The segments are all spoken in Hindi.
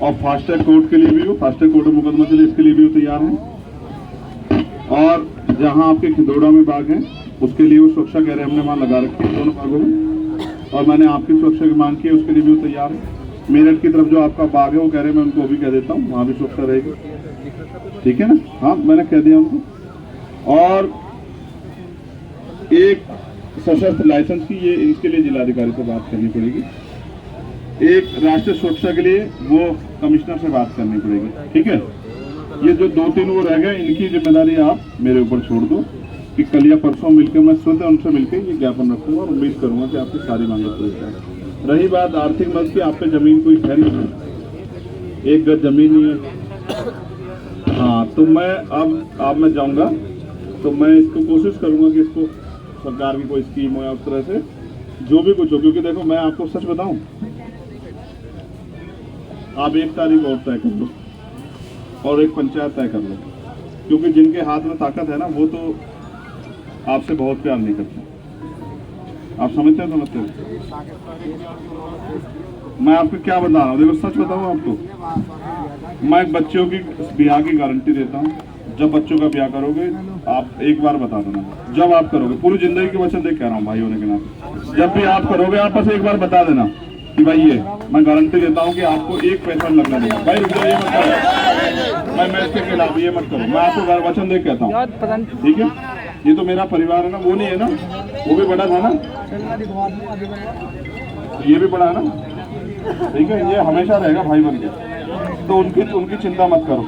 और फास्टैग कोर्ट के लिए भी हो, फास्टैग कोर्ट मुकदमा के लिए इसके लिए भी वो तैयार है। और जहां आपके खिंदोड़ा में बाग है उसके लिए वो सुरक्षा कह रहे हैं हमने वहां लगा रखी है दोनों बागों में, और मैंने आपकी सुरक्षा की मांग की है, उसके लिए भी वो तैयार है। मेरठ की तरफ जो आपका बाग है वो कह रहे हैं मैं उनको अभी कह देता हूँ, वहां भी सुरक्षा रहेगी, ठीक है ना? हाँ, मैंने कह दिया उनको। और एक सशस्त्र लाइसेंस की, ये इसके लिए जिलाधिकारी से बात करनी पड़ेगी। एक राष्ट्रीय सुरक्षा के लिए वो कमिश्नर से बात करनी पड़ेगी, ठीक है? ये जो 2-3 वो रह गए, इनकी जिम्मेदारी आप मेरे ऊपर छोड़ दो कि कल या परसों मिलकर मैं स्वतः उनसे मिलकर ये ज्ञापन रखूंगा और उम्मीद करूंगा कि आपकी सारी मांगें पूरी करें। रही बात आर्थिक मदद की, आप पे जमीन कोई है नहीं है, 1 गज जमीन नहीं है। हाँ, तो मैं अब मैं जाऊंगा तो मैं इसको कोशिश करूंगा कि इसको सरकार की कोई स्कीम हो या उस तरह से जो भी कुछ हो, क्योंकि देखो मैं आपको सच बताऊं, आप 1 तारीख और तय कर लो और एक पंचायत तय कर लो, क्योंकि जिनके हाथ में ताकत है ना वो तो आपसे बहुत प्यार नहीं करते। आप समझते हो? मैं आपको क्या बता रहा हूँ, देखो सच बताऊँ आपको, मैं एक बच्चों की ब्याह की गारंटी देता हूँ। जब बच्चों का ब्याह करोगे आप एक बार बता देना, जब आप करोगे, पूरी जिंदगी के वचन देख कह रहा हूँ भाई होने के नाते, जब भी आप करोगे आप बस एक बार बता देना कि भाई ये मैं गारंटी देता हूँ कि आपको 1 पैसा लगना नहीं। भाई रुक जाइए, मत करो, मैं इसके खिलाफ, ये मत करो, मैं आपको वचन देख कहता हूँ, ठीक है? ये तो मेरा परिवार है ना, वो नहीं है ना, वो भी बड़ा था ना, ये भी बड़ा है ना, ठीक है? ये हमेशा रहेगा भाई बन के, तो उनकी चिंता मत करो।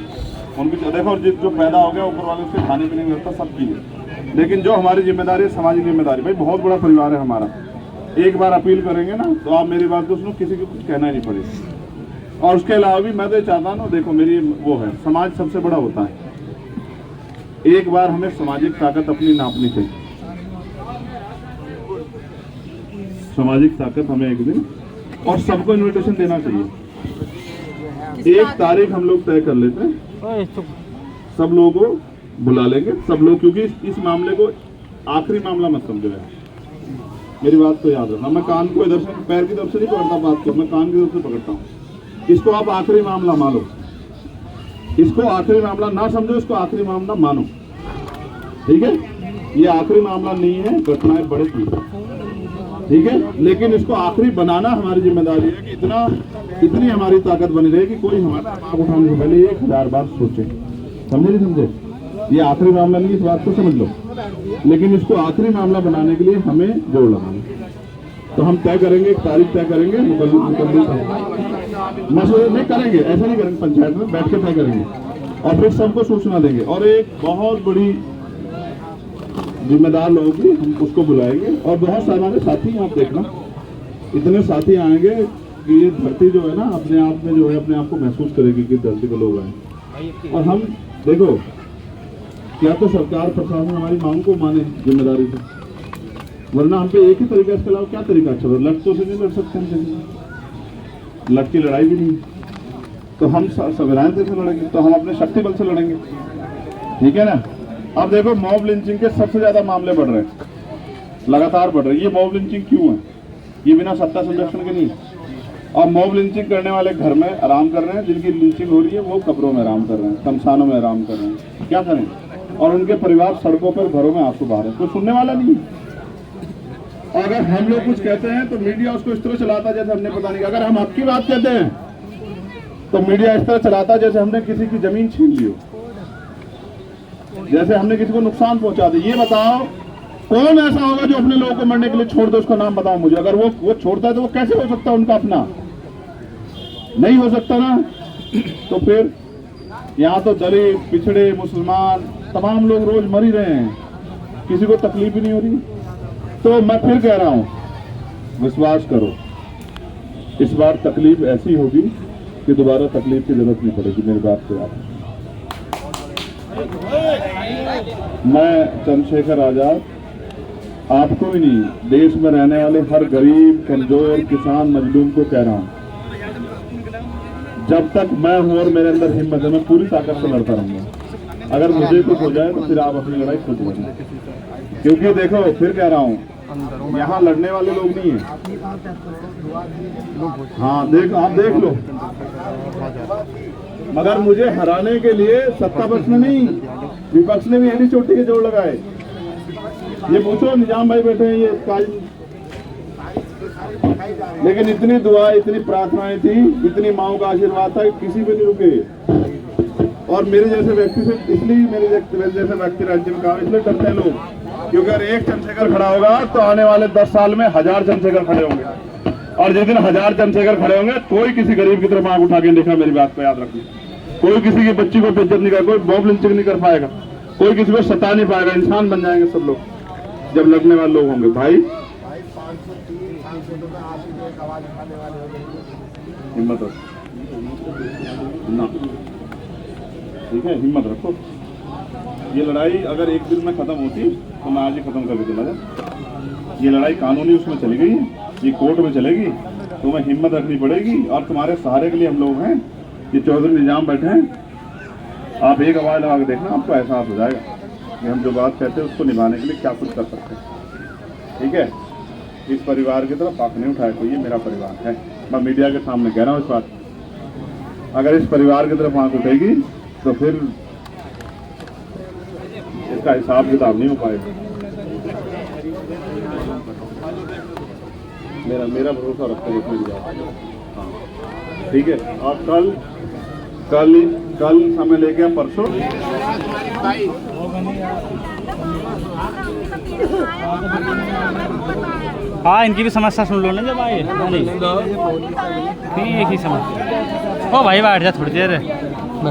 उनकी देखो जो पैदा हो गया ऊपर वाले उसके खाने पीने की व्यवस्था सब की है, लेकिन जो हमारी जिम्मेदारी है, सामाजिक जिम्मेदारी, भाई बहुत बड़ा परिवार है हमारा। एक बार अपील करेंगे ना तो आप मेरी बात को सुनो, किसी को कुछ कहना ही नहीं पड़ेगा। और उसके अलावा भी मैं तो चाहता हूँ, देखो मेरी वो है, समाज सबसे बड़ा होता है, एक बार हमें सामाजिक ताकत अपनी नापनी चाहिए, सामाजिक ताकत हमें एक दिन, और सबको इनविटेशन देना चाहिए। 1 तारीख हम लोग तय कर लेते हैं, सब लोगों को बुला लेंगे, सब लोग, क्योंकि इस मामले को आखिरी मामला मत समझो यार, मेरी बात को याद रखना। मैं कान को इधर से पैर की तरफ से नहीं पकड़ता बात को, मैं कान की तरफ से पकड़ता हूँ। इसको आप आखिरी मामला मानो, इसको आखिरी मामला ना समझो, इसको आखिरी मामला मानो, ठीक है? ये आखिरी मामला नहीं है, घटनाएं बढ़ेगी, ठीक है? लेकिन इसको आखिरी बनाना हमारी जिम्मेदारी है कि इतनी हमारी ताकत बनी रहे कि कोई हमारा आग उठाने से पहले 1000 बार सोचे। समझे नहीं समझे? ये आखिरी मामला नहीं, इस बात को समझ लो, लेकिन इसको आखिरी मामला बनाने के लिए हमें जोर लगाना। तो हम तय करेंगे, 1 तारीख तय करेंगे, मसले नहीं करेंगे, ऐसा नहीं करेंगे, पंचायत में बैठ के तय करेंगे और फिर सबको सूचना देंगे। और एक बहुत बड़ी जिम्मेदार लोगों की हम उसको बुलाएंगे, और बहुत सारे हमारे साथी, आप देखना इतने साथी आएंगे कि ये धरती जो है ना अपने आप में जो है अपने आप को महसूस करेगी कि धरती को लोग आए। और हम देखो क्या तो सरकार प्रशासन हमारी मांग को माने जिम्मेदारी से, वरना हम पे एक ही तरीका, इसके अलावा क्या तरीका अच्छा? लट तो से नहीं लड़ सकते हम, लट की लड़ाई भी नहीं, तो हम संविधान से लड़ेंगे, तो हम अपने शक्ति बल से लड़ेंगे, ठीक है ना? अब देखो मॉब लिंचिंग के सबसे ज्यादा मामले बढ़ रहे हैं, लगातार बढ़ रहे हैं। ये मॉब लिंचिंग क्यों है? ये बिना सत्ता संरक्षण के नहीं, और मॉब लिंचिंग करने वाले घर में आराम कर रहे हैं, जिनकी लिंचिंग हो रही है वो कब्रों में आराम कर रहे हैं, शमशानों में आराम कर रहे हैं, क्या करें? और उनके परिवार सड़कों पर, घरों में आंसू बहा रहे हैं, कोई सुनने वाला नहीं। और अगर हम लोग कुछ कहते हैं तो मीडिया उसको इस तरह चलाता जैसे हमने पता नहीं, अगर हम हक की बात कहते हैं तो मीडिया इस तरह चलाता जैसे हमने किसी की जमीन छीन ली हो, जैसे हमने किसी को नुकसान पहुंचा दिया। ये बताओ कौन ऐसा होगा जो अपने लोगों को मरने के लिए छोड़ दे? उसका नाम बताओ मुझे। अगर वो छोड़ता है तो वो कैसे हो सकता है उनका अपना? नहीं हो सकता ना। तो फिर यहाँ तो दलित, पिछड़े, मुसलमान, तमाम लोग रोज मर ही रहे हैं, किसी को तकलीफ ही नहीं हो रही। तो मैं फिर कह रहा हूं, विश्वास करो, इस बार तकलीफ ऐसी होगी कि दोबारा तकलीफ की जरूरत नहीं पड़ेगी। मेरी बात को याद, मैं चंद्रशेखर आजाद आपको ही नहीं, देश में रहने वाले हर गरीब, कमजोर, किसान, मजलूम को कह रहा हूं, जब तक मैं हूं और मेरे अंदर हिम्मत है मैं पूरी ताकत से लड़ता रहूंगा। अगर मुझे कुछ हो जाए तो फिर आप अपनी लड़ाई खुद लड़ना, क्योंकि देखो फिर कह रहा हूं यहाँ लड़ने वाले लोग नहीं है। हाँ आप देख लो, मगर मुझे हराने के लिए सत्ता पक्ष ने नहीं, विपक्ष ने भी एडी चोटी के जोड़ लगाए। ये पूछो निजाम भाई बैठे हैं, ये लेकिन इतनी दुआ, इतनी प्रार्थनाएं थी, इतनी माओ का आशीर्वाद था कि किसी पे नहीं रुके। और मेरे जैसे व्यक्ति से, इसलिए मेरे जैसे व्यक्ति राज्य में काम इसलिए डरते हैं लोग, क्योंकि अगर एक चंद्रशेखर खड़ा होगा तो आने वाले 10 साल में 1000 चंद्रशेखर खड़े होंगे। और जिस दिन 1000 चंद्रशेखर खड़े होंगे, कोई किसी गरीब की तरफ आंख उठा के देखा, मेरी बात को याद रखिए। कोई किसी की बच्ची को बेइज्जत नहीं कर, कोई बॉब लिंचिंग नहीं कर पाएगा, कोई किसी को सता नहीं पाएगा। इंसान बन जाएंगे सब लोग जब लड़ने वाले लोग होंगे। भाई हिम्मत रखो ना, ठीक है, हिम्मत रखो। ये लड़ाई अगर एक दिन में खत्म होती तो मैं आज ही खत्म करके चला जाता। ये लड़ाई कानूनी उसमें चली गई है, ये कोर्ट में चलेगी, तुम्हें हिम्मत रखनी पड़ेगी। और तुम्हारे सहारे के लिए हम लोग हैं, ये चौधरी निजाम बैठे हैं। आप एक आवाज लगा के देखना, आपको एहसास हो जाएगा कि हम जो बात कहते हैं उसको निभाने के लिए क्या कुछ कर सकते हैं। ठीक है, इस परिवार की तरफ आंख नहीं उठाए कोई, ये मेरा परिवार है। मैं मीडिया के सामने कह रहा हूँ इस बात। अगर इस परिवार की तरफ आंख उठेगी तो फिर इसका हिसाब किताब नहीं हो पाएगा। मेरा भरोसा रखते हैं इसमें। हाँ ठीक है, और कल समय लेके परसों हाँ, इनकी भी समस्या सुन लो ना जब आए। नहीं एक ही समस्या। ओ भाई बैठ जा थोड़ी देर।